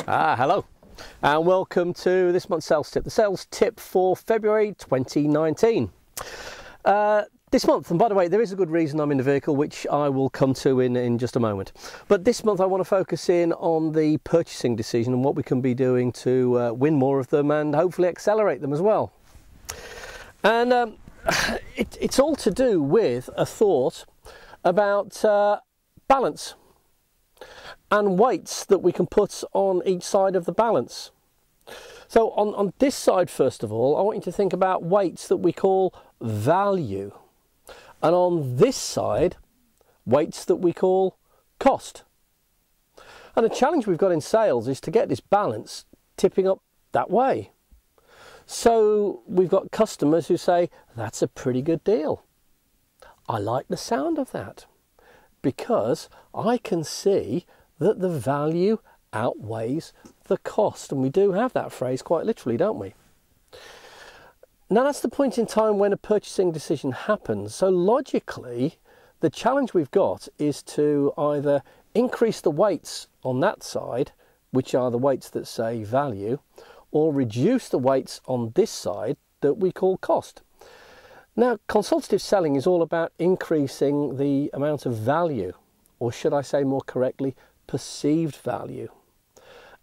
Hello and welcome to this month's sales tip, the sales tip for February 2019. This month, and by the way, there is a good reason I'm in the vehicle, which I will come to in just a moment. But this month I want to focus in on the purchasing decision and what we can be doing to win more of them and hopefully accelerate them as well. And it's all to do with a thought about balance and weights that we can put on each side of the balance. So on this side, first of all, I want you to think about weights that we call value. And on this side, weights that we call cost. And the challenge we've got in sales is to get this balance tipping up that way. So we've got customers who say, that's a pretty good deal. I like the sound of that because I can see that the value outweighs the cost. And we do have that phrase quite literally, don't we? Now that's the point in time when a purchasing decision happens. So logically, the challenge we've got is to either increase the weights on that side, which are the weights that say value, or reduce the weights on this side that we call cost. Now, consultative selling is all about increasing the amount of value, or should I say more correctly, perceived value.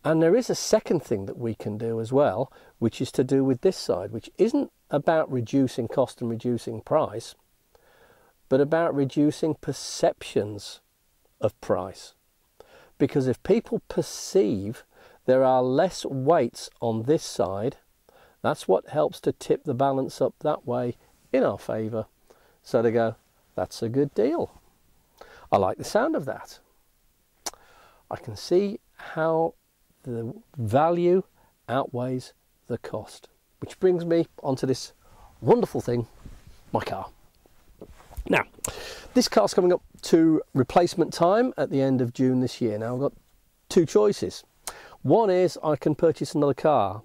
And there is a second thing that we can do as well, which is to do with this side, which isn't about reducing cost and reducing price, but about reducing perceptions of price. Because if people perceive there are less weights on this side, that's what helps to tip the balance up that way in our favour. So they go, that's a good deal. I like the sound of that. I can see how the value outweighs the cost. Which brings me onto this wonderful thing, my car. Now, this car's coming up to replacement time at the end of June this year. Now, I've got two choices. One is I can purchase another car.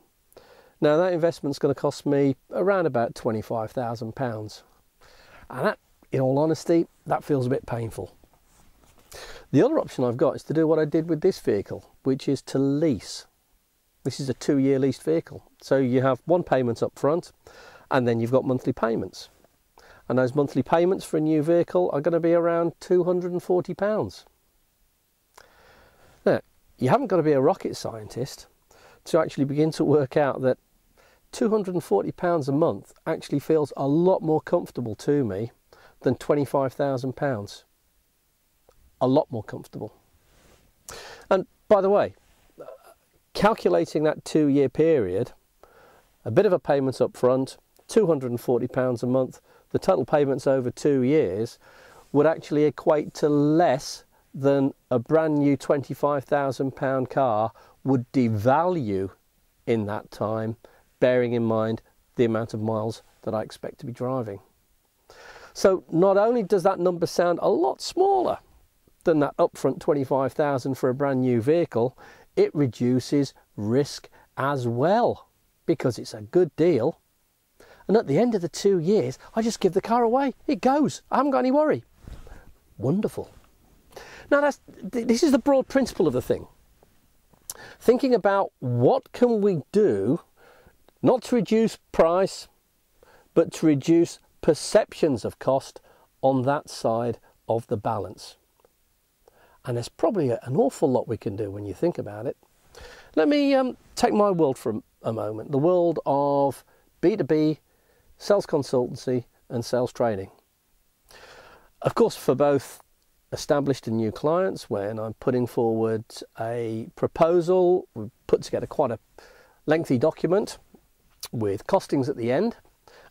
Now, that investment's going to cost me around about £25,000. And that, in all honesty, that feels a bit painful. The other option I've got is to do what I did with this vehicle, which is to lease. This is a 2-year leased vehicle. So you have one payment up front and then you've got monthly payments. And those monthly payments for a new vehicle are going to be around £240. Now, you haven't got to be a rocket scientist to actually begin to work out that £240 a month actually feels a lot more comfortable to me than £25,000. A lot more comfortable. And by the way, calculating that 2-year period, a bit of a payment up front, £240 a month, the total payments over 2 years would actually equate to less than a brand new £25,000 car would devalue in that time, bearing in mind the amount of miles that I expect to be driving. So not only does that number sound a lot smaller than that upfront £25,000 for a brand new vehicle, it reduces risk as well because it's a good deal. And at the end of the 2 years, I just give the car away. It goes. I haven't got any worry. Wonderful. Now, this is the broad principle of the thing. Thinking about what can we do, not to reduce price, but to reduce perceptions of cost on that side of the balance. And there's probably an awful lot we can do when you think about it. Let me take my world for a moment, the world of B2B, sales consultancy and sales training. Of course, for both established and new clients, when I'm putting forward a proposal, we put together quite a lengthy document with costings at the end,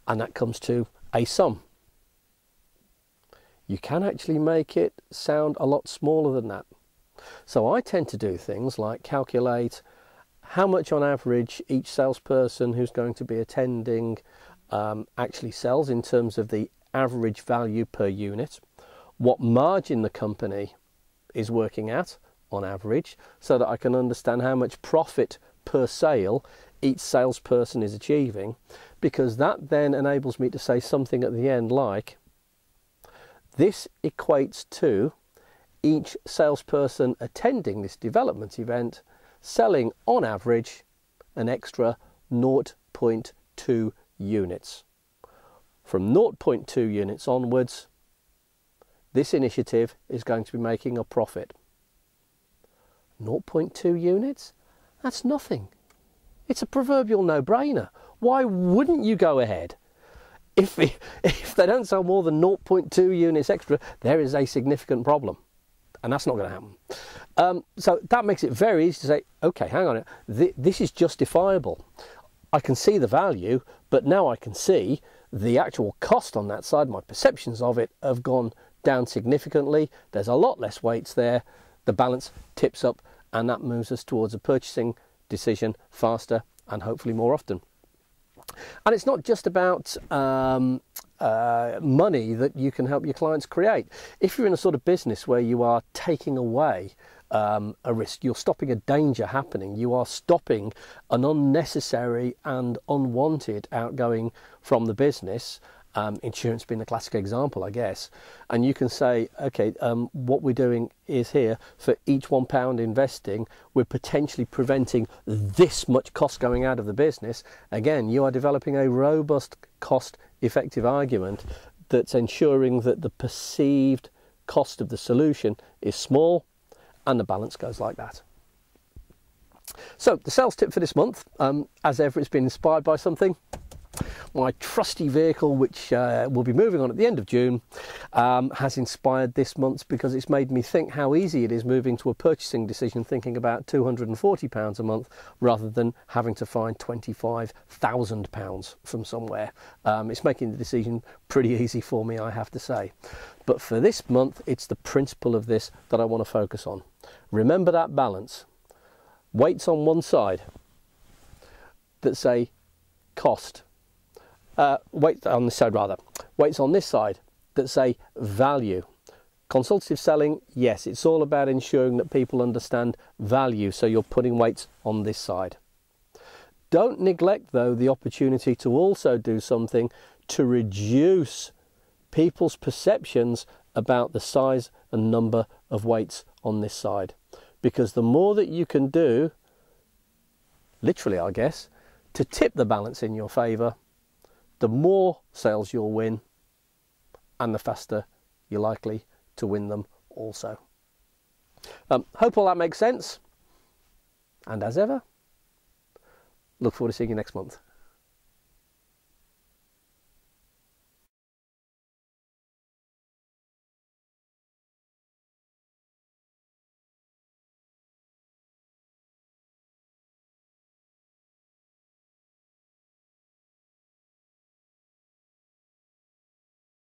and that comes to a sum. You can actually make it sound a lot smaller than that. So I tend to do things like calculate how much on average each salesperson who's going to be attending actually sells in terms of the average value per unit, what margin the company is working at on average, so that I can understand how much profit per sale each salesperson is achieving, because that then enables me to say something at the end like, this equates to each salesperson attending this development event selling on average an extra 0.2 units. From 0.2 units onwards, this initiative is going to be making a profit. 0.2 units? That's nothing. It's a proverbial no-brainer. Why wouldn't you go ahead? If they don't sell more than 0.2 units extra, there is a significant problem. And that's not going to happen. So that makes it very easy to say, okay, hang on, this is justifiable. I can see the value, but now I can see the actual cost on that side. My perceptions of it have gone down significantly. There's a lot less weights there. The balance tips up, and that moves us towards a purchasing decision faster and hopefully more often. And it's not just about money that you can help your clients create. If you're in a sort of business where you are taking away a risk, you're stopping a danger happening, you are stopping an unnecessary and unwanted outgoing from the business, insurance being the classic example, I guess, and you can say, okay, what we're doing is here, for each £1 investing, we're potentially preventing this much cost going out of the business. Again, you are developing a robust, cost-effective argument that's ensuring that the perceived cost of the solution is small, and the balance goes like that. So the sales tip for this month, as ever, it's been inspired by something. My trusty vehicle, which will be moving on at the end of June, has inspired this month because it's made me think how easy it is moving to a purchasing decision thinking about £240 a month rather than having to find £25,000 from somewhere. It's making the decision pretty easy for me, I have to say. But for this month, it's the principle of this that I want to focus on. Remember that balance. Weights on one side that say cost. Weights on this side rather. Weights on this side that say value. Consultative selling, yes, it's all about ensuring that people understand value, so you're putting weights on this side. Don't neglect, though, the opportunity to also do something to reduce people's perceptions about the size and number of weights on this side. Because the more that you can do, literally I guess, to tip the balance in your favour, the more sales you'll win, and the faster you're likely to win them also. Hope all that makes sense. And as ever, look forward to seeing you next month.